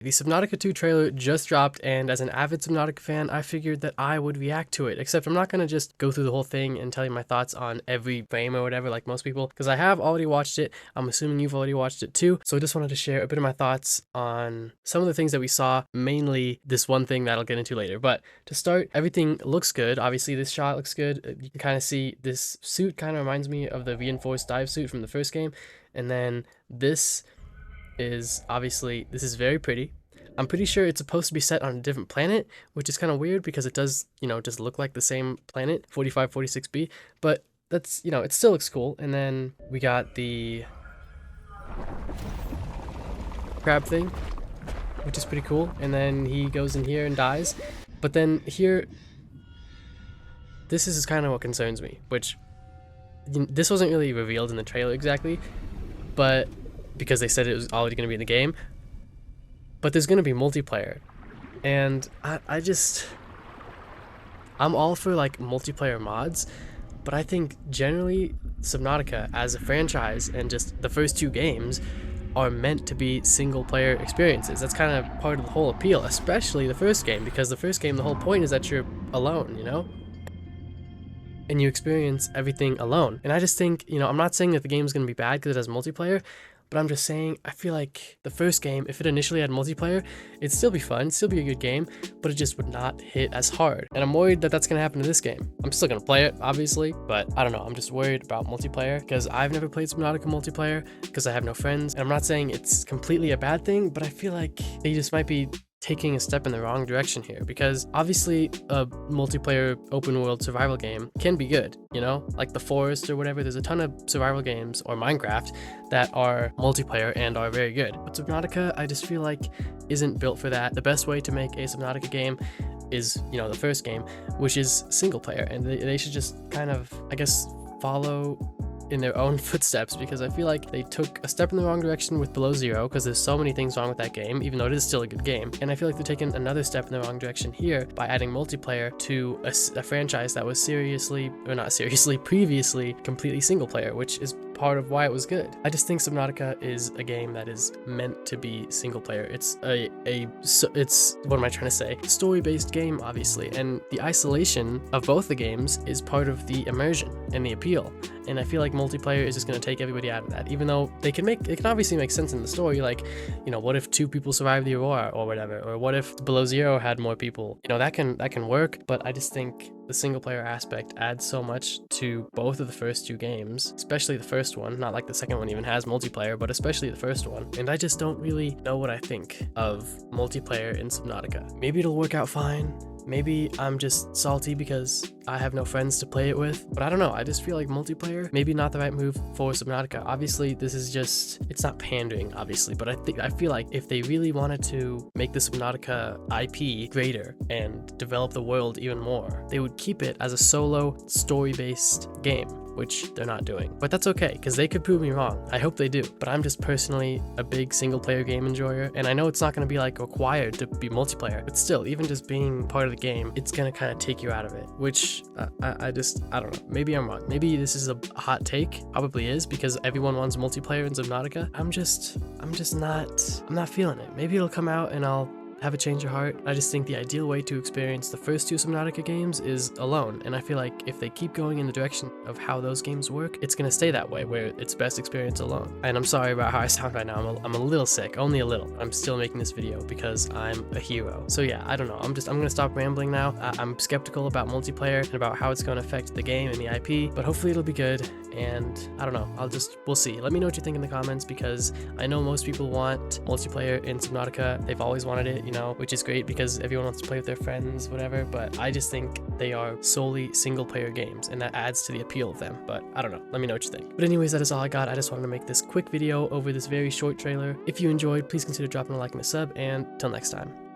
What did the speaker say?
The Subnautica 2 trailer just dropped, and as an avid Subnautica fan, I figured that I would react to it, except I'm not going to just go through the whole thing and tell you my thoughts on every frame or whatever like most people, because I have already watched it. I'm assuming you've already watched it too, so I just wanted to share a bit of my thoughts on some of the things that we saw, mainly this one thing that I'll get into later. But to start, everything looks good. Obviously, this shot looks good. You can kind of see this suit kind of reminds me of the reinforced dive suit from the first game, and then this is very pretty. I'm pretty sure it's supposed to be set on a different planet, which is kind of weird because it does, just look like the same planet, 4546b, but that's, it still looks cool. And then we got the crab thing, which is pretty cool. And then he goes in here and dies. But then here, this is kind of what concerns me, which this wasn't really revealed in the trailer exactly, but because they said it was already going to be in the game, but there's going to be multiplayer, and I'm all for like multiplayer mods, but I think generally Subnautica as a franchise and just the first two games are meant to be single player experiences. That's kind of part of the whole appeal, especially the first game, because the first game, the whole point is that you're alone, and you experience everything alone. And I just think, I'm not saying that the game is going to be bad because it has multiplayer, but I'm just saying, I feel like the first game, if it initially had multiplayer, it'd still be fun, it'd still be a good game, but it just would not hit as hard. And I'm worried that that's going to happen to this game. I'm still going to play it, obviously, but I don't know. I'm just worried about multiplayer because I've never played Subnautica multiplayer because I have no friends. And I'm not saying it's completely a bad thing, but I feel like they just might be taking a step in the wrong direction here, because obviously a multiplayer open world survival game can be good, like The Forest or whatever. There's a ton of survival games, or Minecraft, that are multiplayer and are very good, but Subnautica, I just feel like, isn't built for that. The best way to make a Subnautica game is, the first game, which is single player, and they should just kind of, I guess, follow in their own footsteps, because I feel like they took a step in the wrong direction with Below Zero, because there's so many things wrong with that game, even though it is still a good game. And I feel like they're taking another step in the wrong direction here by adding multiplayer to a franchise that was previously completely single player, which is part of why it was good. I just think Subnautica is a game that is meant to be single player. It's what am I trying to say? Story-based game, obviously, and the isolation of both the games is part of the immersion and the appeal. And I feel like multiplayer is just going to take everybody out of that, even though it can obviously make sense in the story. Like, what if 2 people survive the Aurora or whatever, or what if Below Zero had more people? That can work, but I just think the single player aspect adds so much to both of the first 2 games, especially the first one. Not like the second one even has multiplayer, but especially the first one. And I just don't really know what I think of multiplayer in Subnautica. Maybe it'll work out fine. Maybe I'm just salty because I have no friends to play it with, but I don't know. I just feel like multiplayer, maybe not the right move for Subnautica. Obviously, it's not pandering, obviously, but I feel like if they really wanted to make the Subnautica IP greater and develop the world even more, they would keep it as a solo story-based game, which they're not doing. But that's okay, because they could prove me wrong. I hope they do. But I'm just personally a big single-player game enjoyer, and I know it's not going to be required to be multiplayer, but still, even just being part of the game, it's going to kind of take you out of it, which I don't know. Maybe I'm wrong. Maybe this is a hot take. Probably is, because everyone wants multiplayer in Subnautica. I'm not feeling it. Maybe it'll come out and I'll have a change of heart. I just think the ideal way to experience the first 2 Subnautica games is alone, and I feel like if they keep going in the direction of how those games work, it's gonna stay that way, where it's best experience alone. And I'm sorry about how I sound right now. I'm a little sick, only a little. I'm still making this video because I'm a hero. So yeah, I don't know. I'm gonna stop rambling now. I'm skeptical about multiplayer and about how it's gonna affect the game and the IP, but hopefully it'll be good. And I don't know. We'll see. Let me know what you think in the comments, because I know most people want multiplayer in Subnautica. They've always wanted it, which is great because everyone wants to play with their friends, whatever, but I just think they are solely single player games, and that adds to the appeal of them. But I don't know. Let me know what you think. But anyways, that is all I got. I just wanted to make this quick video over this very short trailer. If you enjoyed, please consider dropping a like and a sub, and till next time.